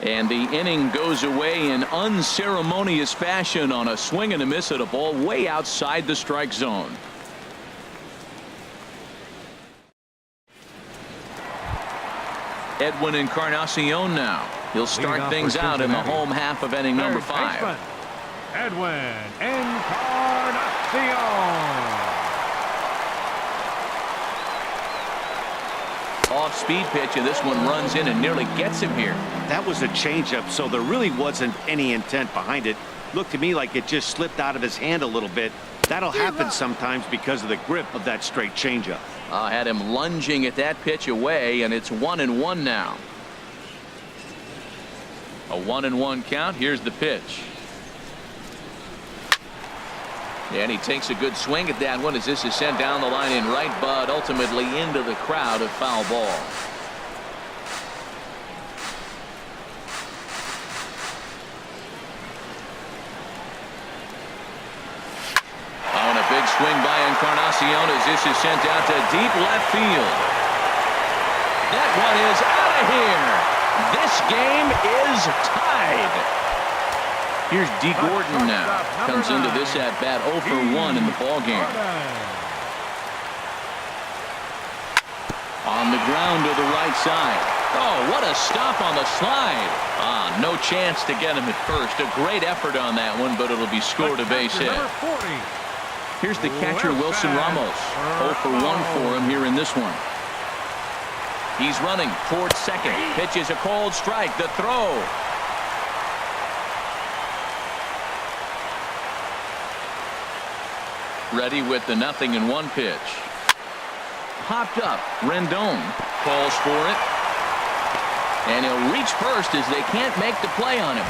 And the inning goes away in unceremonious fashion on a swing and a miss at a ball way outside the strike zone. Edwin Encarnacion now. He'll start things out in the home half of inning number 5. Edwin Encarnacion. Off-speed pitch, and this one runs in and nearly gets him here. That was a changeup, so there really wasn't any intent behind it. Looked to me like it just slipped out of his hand a little bit. That'll happen sometimes because of the grip of that straight changeup. Had him lunging at that pitch away, and it's 1-1 now. A 1-1 count. Here's the pitch. And he takes a good swing at that one as this is sent down the line in right, but ultimately into the crowd, a foul ball. Oh, and a big swing by Encarnacion as this is sent out to deep left field. That one is out of here. This game is tied. Here's D. Gordon now. Comes into this at bat 0 for 1 in the ball game. On the ground to the right side. Oh, what a stop on the slide. No chance to get him at first. A great effort on that one, but it'll be scored a base hit. Here's the catcher, Wilson Ramos. 0 for 1 for him here in this one. He's running towards second. Pitches a cold strike. The throw. Ready with the 0-1 pitch. Popped up. Rendon calls for it. And he'll reach first as they can't make the play on him.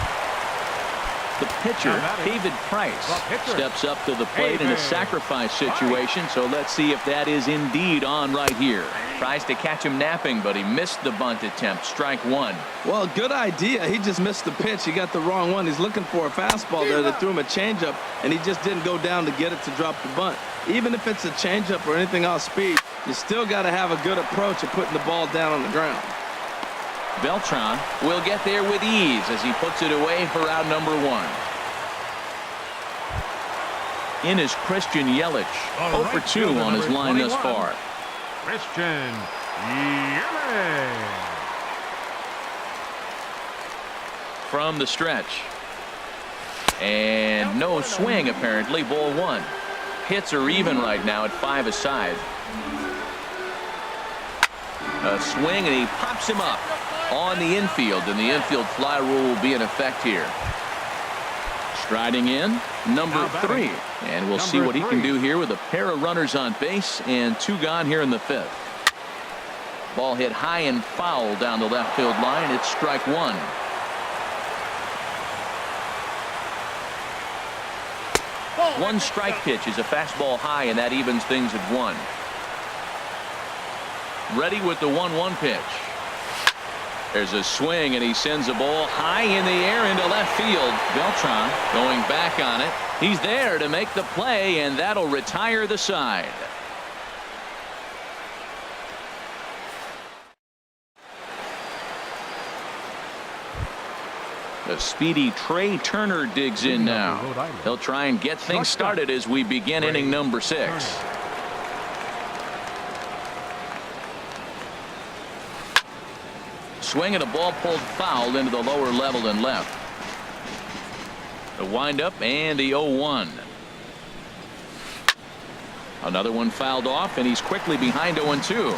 The pitcher, David Price, steps up to the plate in a sacrifice situation. So let's see if that is indeed on right here. Tries to catch him napping, but he missed the bunt attempt. Strike 1. Well, good idea. He just missed the pitch. He got the wrong one. He's looking for a fastball there that threw him a changeup, and he just didn't go down to get it to drop the bunt. Even if it's a changeup or anything off speed, you still got to have a good approach of putting the ball down on the ground. Beltran will get there with ease as he puts it away for out number 1. In is Christian Yelich. 0 for 2 on his line thus far. Christian Yelich. From the stretch. And no swing apparently. Ball 1. Hits are even right now at 5 aside. A swing and he pops him up on the infield, and the infield fly rule will be in effect here. Striding in, number 3, and we'll see what he can do here with a pair of runners on base and 2 gone here in the 5th. Ball hit high and foul down the left field line. It's strike 1. One strike pitch is a fastball high, and that evens things at 1. Ready with the 1-1 pitch. There's a swing, and he sends a ball high in the air into left field. Beltran going back on it. He's there to make the play, and that'll retire the side. The speedy Trey Turner digs in now. He'll try and get things started as we begin inning number 6. Swing and a ball pulled foul into the lower level and left. The windup and the 0-1. Another one fouled off, and he's quickly behind 0-2.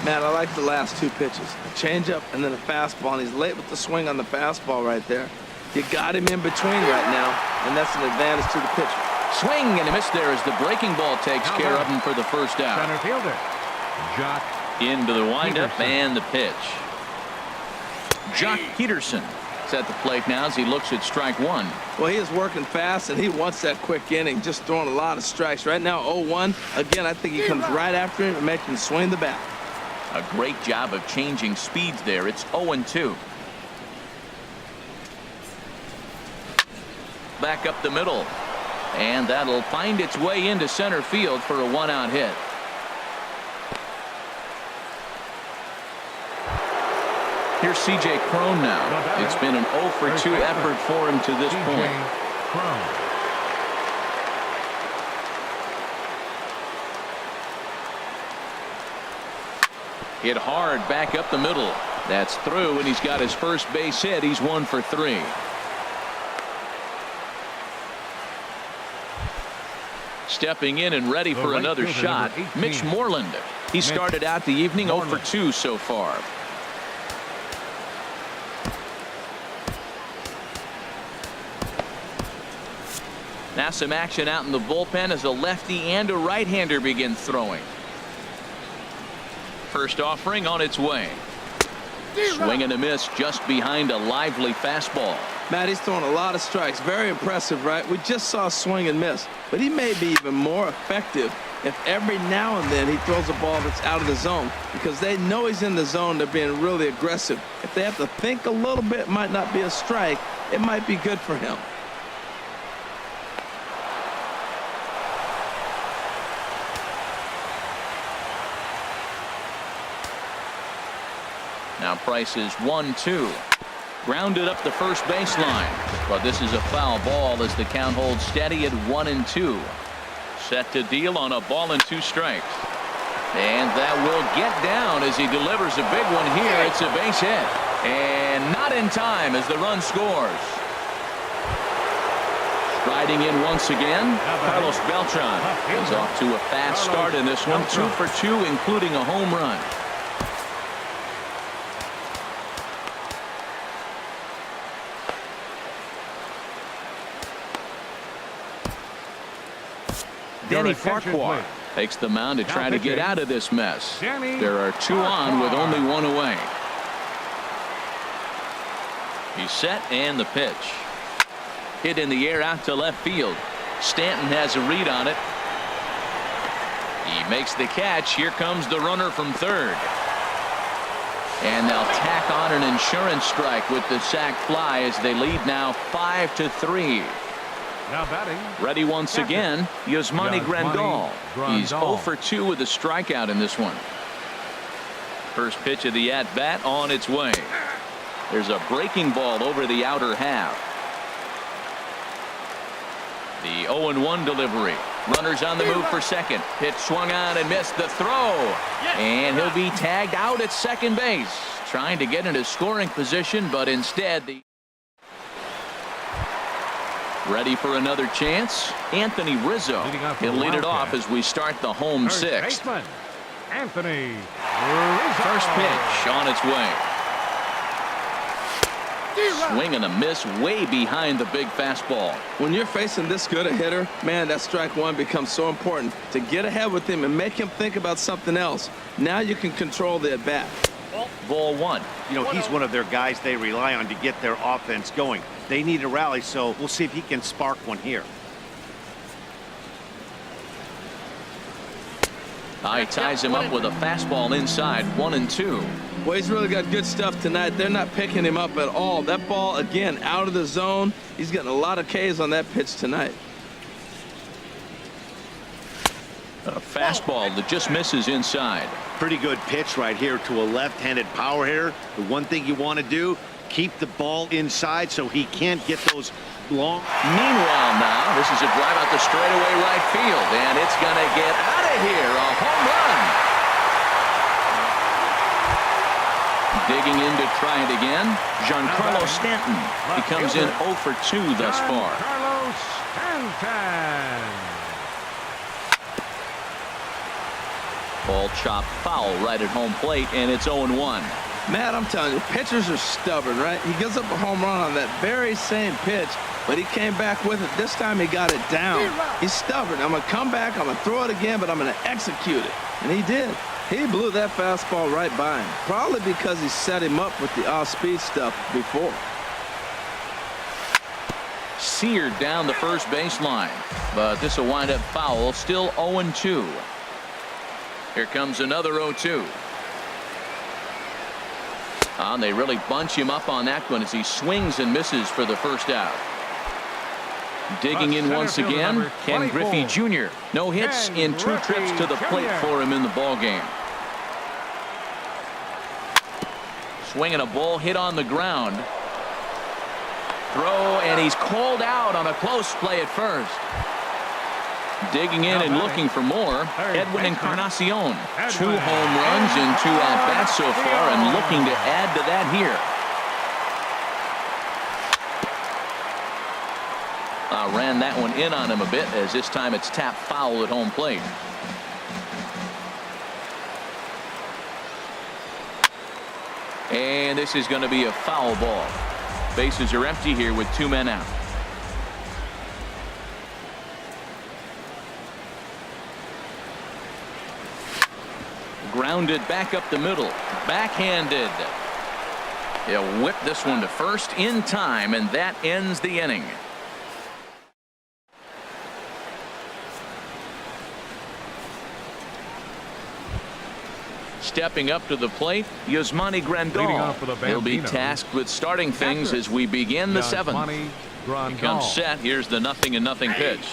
Matt, I like the last 2 pitches. A changeup and then a fastball, and he's late with the swing on the fastball right there. You got him in between right now, and that's an advantage to the pitcher. Swing and a miss there as the breaking ball takes care of him for the first out. Center fielder, Jock into the windup Peterson. And the pitch. Jock Peterson is at the plate now as he looks at strike 1. Well, he is working fast, and he wants that quick inning, just throwing a lot of strikes. Right now, 0-1. Again, I think he comes right after him and makes him swing the bat. A great job of changing speeds there. It's 0-2. Back up the middle. And that'll find its way into center field for a 1-out hit. Here's C.J. Cron now. It's been an 0 for 2 effort for him to this point. Hit hard back up the middle. That's through, and he's got his first base hit. He's 1 for 3. Stepping in and ready for another shot, Mitch Moreland. He started out the evening 0 for 2 so far. Now some action out in the bullpen as a lefty and a right-hander begin throwing. First offering on its way. Swing and a miss just behind a lively fastball. Matt, he's throwing a lot of strikes. Very impressive, right? We just saw a swing and miss, but he may be even more effective if every now and then he throws a ball that's out of the zone, because they know he's in the zone. They're being really aggressive. If they have to think a little bit, it might not be a strike. It might be good for him. Now Price is 1-2. Grounded up the first baseline, but this is a foul ball as the count holds steady at 1-2. Set to deal on a ball and 2 strikes, and that will get down as he delivers a big one here. It's a base hit, and not in time as the run scores. Striding in once again, Carlos Beltran is off to a fast start in this one. 2 for 2, including a home run. Danny Farquhar takes the mound to try to get out of this mess. There are 2 on with only 1 away. He's set, and the pitch. Hit in the air out to left field. Stanton has a read on it. He makes the catch. Here comes the runner from third. And they'll tack on an insurance strike with the sac fly as they lead now 5-3. Now batting. Ready once again, Yasmani Grandal. He's 0 for 2 with a strikeout in this one. First pitch of the at-bat on its way. There's a breaking ball over the outer half. The 0-1 delivery. Runners on the move for second. Pitch swung on and missed the throw. And he'll be tagged out at second base. Trying to get into scoring position, but instead the ready for another chance. Anthony Rizzo. He'll lead it off as we start the home sixth. Anthony Rizzo. First pitch on its way. Swing and a miss way behind the big fastball. When you're facing this good a hitter, man, that strike one becomes so important to get ahead with him and make him think about something else. Now you can control the at-bat. Ball 1. You know, he's one of their guys they rely on to get their offense going. They need a rally, so we'll see if he can spark one here. He ties him up with a fastball inside. 1-2. Well, he's really got good stuff tonight. They're not picking him up at all. That ball, again, out of the zone. He's getting a lot of Ks on that pitch tonight. A fastball that just misses inside. Pretty good pitch right here to a left-handed power hitter. The one thing you want to do, keep the ball inside so he can't get those long. Meanwhile now, this is a drive out the straightaway right field, and it's going to get out of here. A home run. Digging in to try it again, Giancarlo Stanton. He comes in 0 for 2 thus far. Giancarlo Stanton. Ball chopped foul right at home plate, and it's 0-1. Matt, I'm telling you, pitchers are stubborn, right? He gives up a home run on that very same pitch, but he came back with it. This time he got it down. He's stubborn. I'm going to come back, I'm going to throw it again, but I'm going to execute it. And he did. He blew that fastball right by him, probably because he set him up with the off-speed stuff before. Seared down the first baseline, but this will wind up foul. Still 0-2. Here comes another 0-2. And they really bunch him up on that one as he swings and misses for the first out. Digging in once again, Ken Griffey Jr. No hits in 2 trips to the plate for him in the ballgame. Swinging a ball hit on the ground. Throw, and he's called out on a close play at first. Digging in and looking for more, Edwin Encarnacion. 2 home runs and 2 at-bats so far, and looking to add to that here. Ran that one in on him a bit, as this time it's tapped foul at home plate. And this is going to be a foul ball. Bases are empty here with 2 men out. Grounded back up the middle. Backhanded. He'll whip this one to first in time, and that ends the inning. Stepping up to the plate, Yasmani Grandal. He'll be tasked with starting things as we begin the 7th. He comes set. Here's the 0-0 pitch.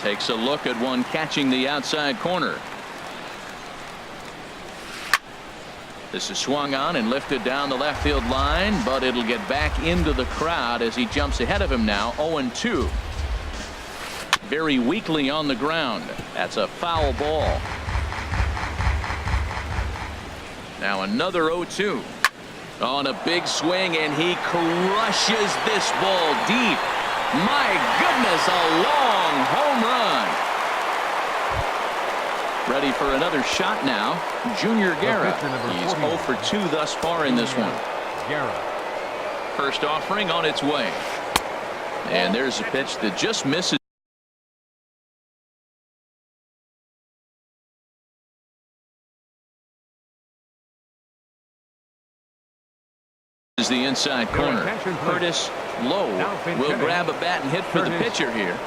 Takes a look at one catching the outside corner. This is swung on and lifted down the left field line, but it'll get back into the crowd as he jumps ahead of him now. 0-2. Very weakly on the ground. That's a foul ball. Now another 0-2 on a big swing, and he crushes this ball deep. My goodness, a long home run. Ready for another shot now, Junior Guerra. He's 0 for 2 thus far in this one. First offering on its way. And there's a pitch that just misses. The inside corner. Curtis Lowe will grab a bat and hit for the pitcher here.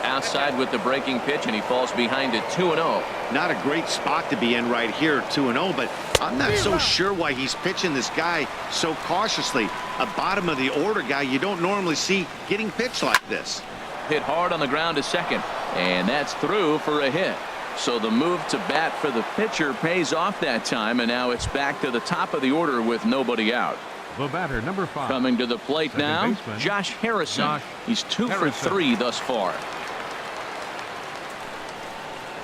Outside with the breaking pitch, and he falls behind it 2-0. Not a great spot to be in right here, 2-0, but I'm not so sure why he's pitching this guy so cautiously. A bottom of the order guy you don't normally see getting pitched like this. Hit hard on the ground to second, and that's through for a hit. So the move to bat for the pitcher pays off that time, and now it's back to the top of the order with nobody out. The batter, number 5. Coming to the plate now, Josh Harrison. He's 2 for 3 thus far.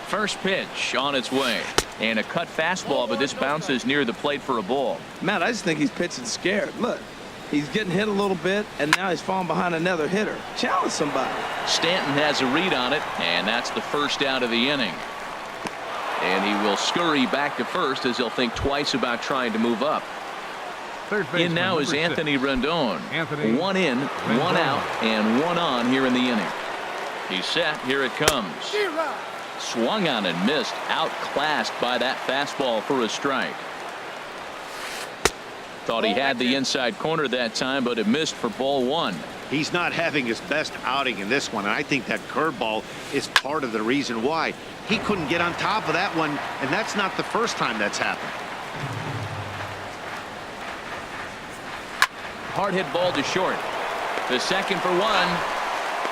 First pitch on its way, and a cut fastball, but this bounces near the plate for a ball. Matt, I just think he's pitching scared. Look, he's getting hit a little bit, and now he's falling behind another hitter. Challenge somebody. Stanton has a read on it, and that's the first out of the inning. And he will scurry back to first as he'll think twice about trying to move up. In now is Anthony Rendon. 1 in, 1 out, and 1 on here in the inning. He's set. Here it comes. Swung on and missed. Outclassed by that fastball for a strike. Thought he had the inside corner that time, but it missed for ball 1. He's not having his best outing in this one, and I think that curveball is part of the reason why. He couldn't get on top of that one, and that's not the first time that's happened. Hard hit ball to short. The second for 1.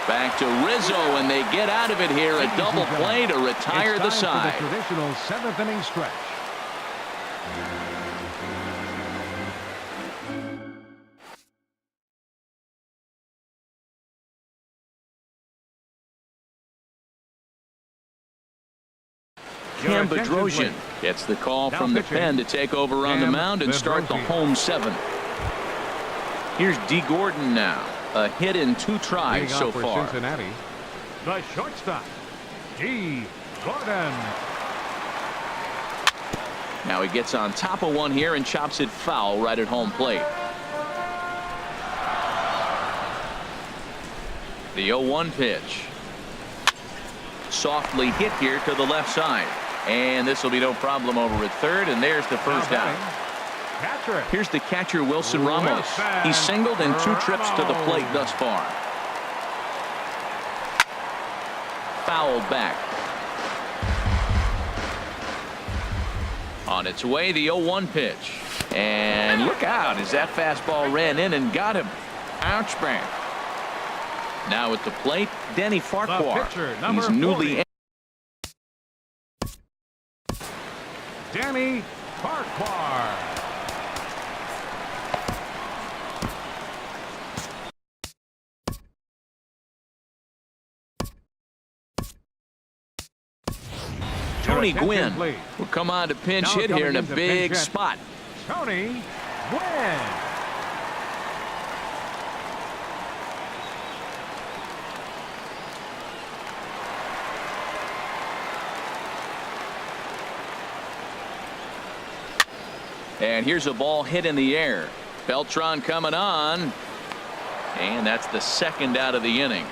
Back to Rizzo, and they get out of it here. A double play to retire the side. For the traditional 7th inning stretch. Cam Bedrosian gets the call from the pen to take over on the mound and start the home 7th. Here's D. Gordon now. A hit in 2 tries so far. Cincinnati, the shortstop, G. Gordon. Now he gets on top of one here and chops it foul right at home plate. The 0-1 pitch. Softly hit here to the left side. And this will be no problem over at third, and there's the first out. Catcher. Here's the catcher, Wilson Ramos. He's singled in 2 trips to the plate thus far. Fouled back. On its way, the 0-1 pitch. And look out as that fastball ran in and got him. Ouch back. Now at the plate, Denny Farquhar. He's newly. Danny Farquhar. Tony Gwynn will come on to pinch hit here in a big spot. Tony Gwynn. And here's a ball hit in the air. Beltran coming on. And that's the second out of the inning.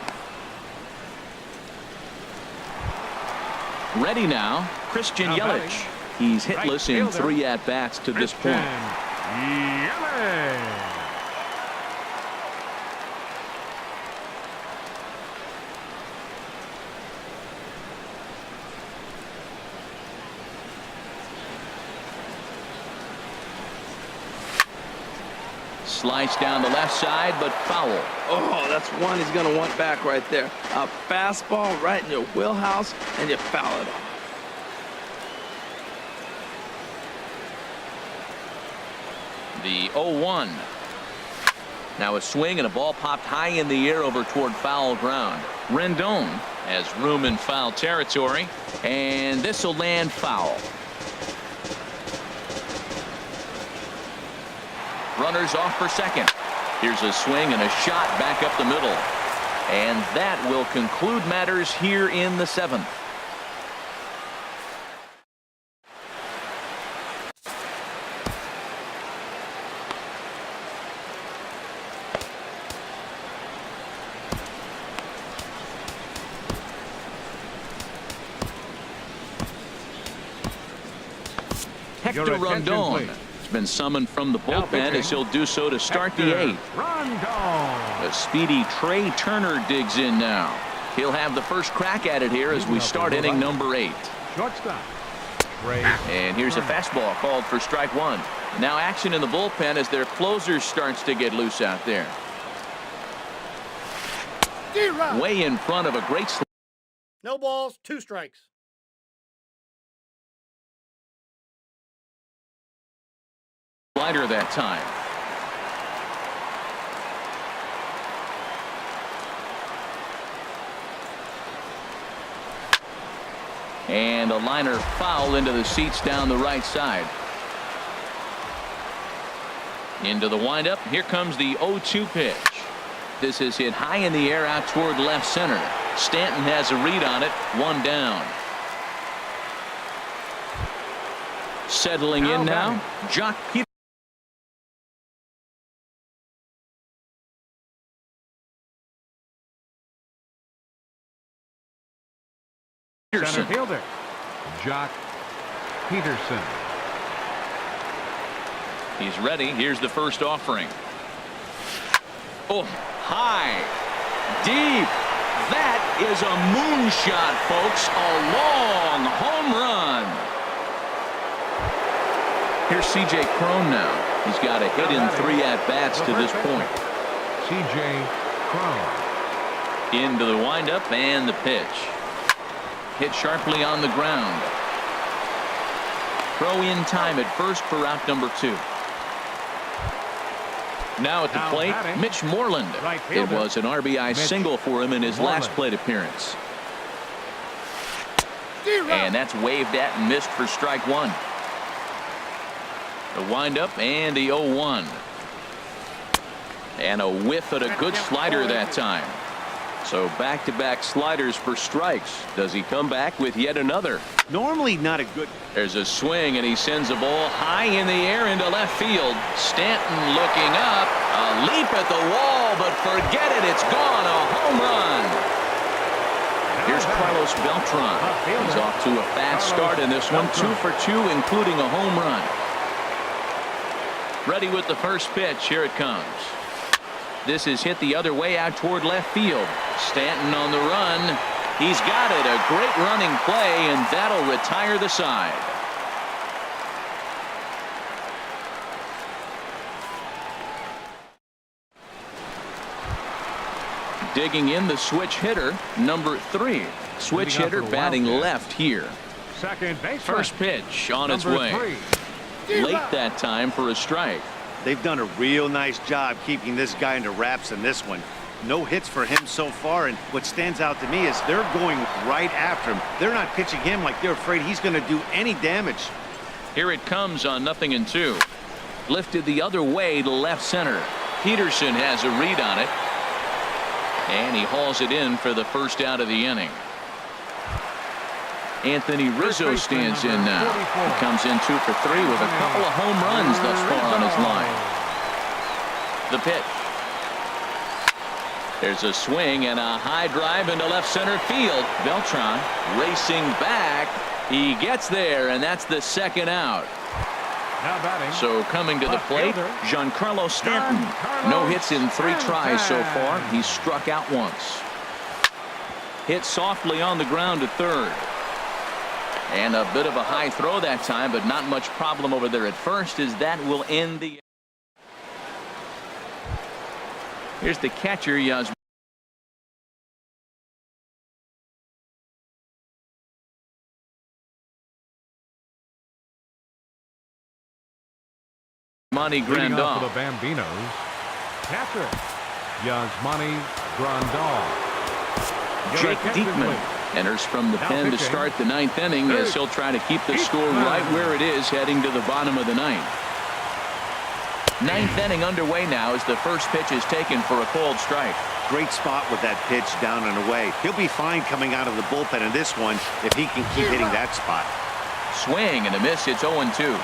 Ready now, Christian Yelich. He's hitless in 3 at-bats to this point. Yelich. Slice down the left side, but foul. Oh, that's one he's going to want back right there. A fastball right in your wheelhouse, and you foul it off. The 0-1. Now a swing and a ball popped high in the air over toward foul ground. Rendon has room in foul territory, and this will land foul. Runners off for second. Here's a swing and a shot back up the middle. And that will conclude matters here in the 7th. Hector Rondon been summoned from the bullpen as he'll do so to start the 8th. The speedy Trey Turner digs in now. He'll have the first crack at it here as we start inning number 8. Shortstop. And here's a fastball called for strike 1. Now action in the bullpen as their closer starts to get loose out there. Way in front of a great. No balls, 2 strikes. Slider that time. And a liner foul into the seats down the right side. Into the windup. Here comes the 0-2 pitch. This is hit high in the air out toward left center. Stanton has a read on it. 1 down. Settling in now, Jock Peterson. Center fielder, Jock Peterson. He's ready. Here's the first offering. Oh, high, deep. That is a moonshot, folks. A long home run. Here's C.J. Cron now. He's got a hit in 3 at-bats to this point. C.J. Cron. Into the windup and the pitch. Hit sharply on the ground. Throw in time at first for out number 2. Now at the plate, Mitch Moreland. It was an RBI single for him in his last plate appearance. And that's waved at and missed for strike 1. The windup and the 0-1. And a whiff at a good slider that time. So back-to-back sliders for strikes. Does he come back with yet another? Normally not a good. There's a swing, and he sends a ball high in the air into left field. Stanton looking up. A leap at the wall, but forget it. It's gone. A home run. Carlos Beltran. He's off to a fast start in this one. 2 for 2, including a home run. Ready with the first pitch. Here it comes. This is hit the other way out toward left field. Stanton on the run. He's got it. A great running play, and that'll retire the side. Digging in the switch hitter, number 3. Switch hitter batting left here. Second base. First pitch on its way. Late that time for a strike. They've done a real nice job keeping this guy into wraps in this one. No hits for him so far, and what stands out to me is they're going right after him. They're not pitching him like they're afraid he's going to do any damage. Here it comes on 0-2. Lifted the other way to left center. Peterson has a read on it, and he hauls it in for the first out of the inning. Anthony Rizzo stands in now. He comes in 2 for 3 with a couple of home runs thus far on his line. The pitch. There's a swing and a high drive into left center field. Beltran racing back. He gets there, and that's the second out. So coming to the plate, Giancarlo Stanton. No hits in 3 tries so far. He's struck out once. Hit softly on the ground to third. And a bit of a high throw that time, but not much problem over there at first, as that will end the. Here's the catcher, Yasmani Grandal. For the Bambinos, catcher Yasmani Grandal. Jake Diekman enters from the pen to start the 9th inning, as he'll try to keep the score right where it is heading to the bottom of the 9th. 9th inning underway now as the first pitch is taken for a called strike. Great spot with that pitch down and away. He'll be fine coming out of the bullpen in this one if he can keep hitting that spot. Swing and a miss. It's 0-2.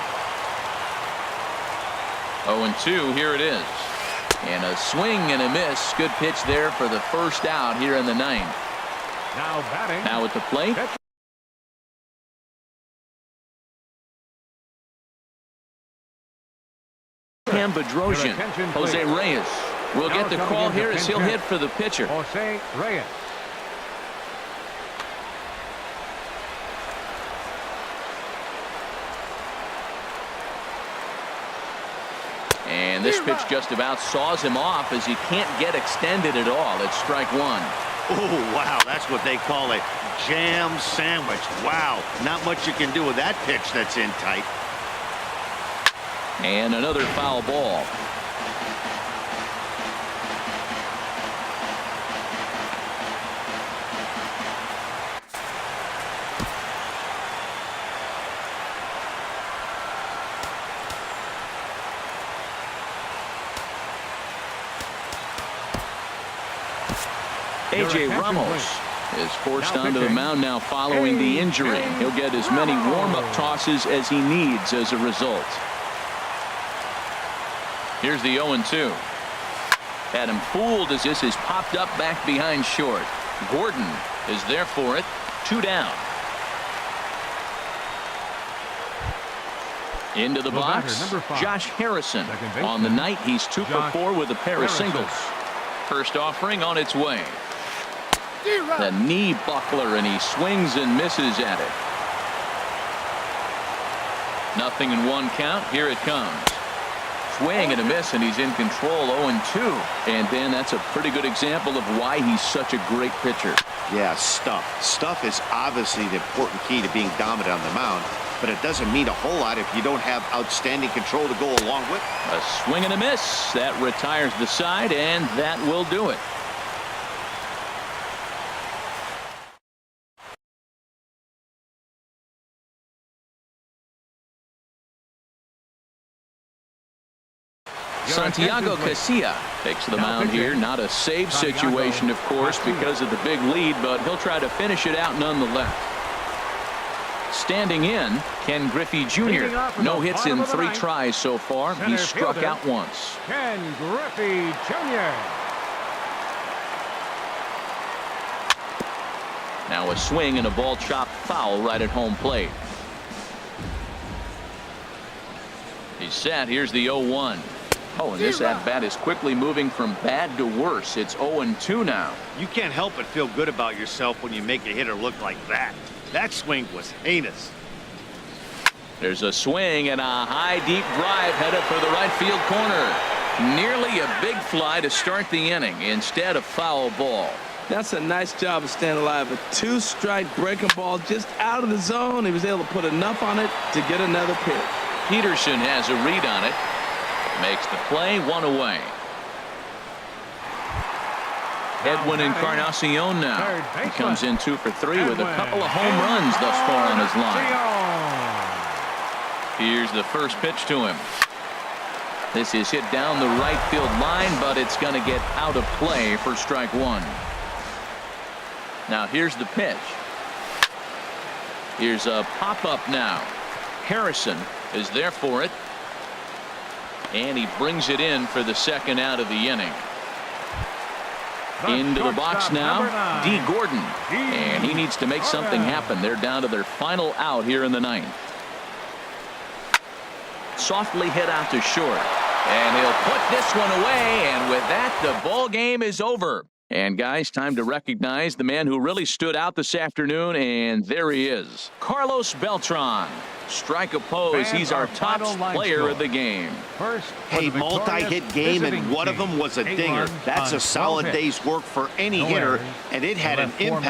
0-2. Here it is. And a swing and a miss. Good pitch there for the first out here in the 9th. Now batting. Now at the plate. Cam Bedrosian. Jose Reyes will get the call here as he'll hit for the pitcher. Jose Reyes. And this pitch just about saws him off as he can't get extended at all. It's strike 1. Oh, wow, that's what they call a jam sandwich. Wow, not much you can do with that pitch that's in tight. And another foul ball. A.J. Ramos is forced onto the mound now following the injury. He'll get as many warm-up tosses as he needs as a result. Here's the 0-2. Had him fooled as this is popped up back behind short. Gordon is there for it. 2 down. Into the box, Josh Harrison. On the night, he's 2 for 4 with a pair of singles. First offering on its way. The knee buckler, and he swings and misses at it. 0-1 count. Here it comes. Swing and a miss, and he's in control. 0-2. And Dan, that's a pretty good example of why he's such a great pitcher. Yeah, stuff. Stuff is obviously the important key to being dominant on the mound, but it doesn't mean a whole lot if you don't have outstanding control to go along with. A swing and a miss. That retires the side, and that will do it. Santiago Casilla takes the mound here. Not a save situation, of course, because of the big lead, but he'll try to finish it out nonetheless. Standing in, Ken Griffey Jr. No hits in 3 tries so far. He's struck out once. Ken Griffey Jr. Now a swing and a ball chopped foul right at home plate. He's set. Here's the 0-1. Oh, and this at-bat is quickly moving from bad to worse. It's 0-2 now. You can't help but feel good about yourself when you make a hitter look like that. That swing was heinous. There's a swing and a high deep drive headed for the right field corner. Nearly a big fly to start the inning. Instead, a foul ball. That's a nice job of staying alive. A 2-strike breaking ball just out of the zone. He was able to put enough on it to get another pitch. Peterson has a read on it. Makes the play, 1 away. Edwin Encarnacion now. He comes in 2 for 3 with a couple of home runs thus far on his line. Here's the first pitch to him. This is hit down the right field line, but it's going to get out of play for strike 1. Now here's the pitch. Here's a pop-up now. Harrison is there for it. And he brings it in for the second out of the inning. Into the box now, D. Gordon. And he needs to make something happen. They're down to their final out here in the 9th. Softly hit out to short. And he'll put this one away. And with that, the ball game is over. And guys, time to recognize the man who really stood out this afternoon. And there he is, Carlos Beltran. Strike oppose. He's our top player of the game. Hey, multi-hit game, and one of them was a dinger. That's a solid day's work for any hitter, and it had an impact.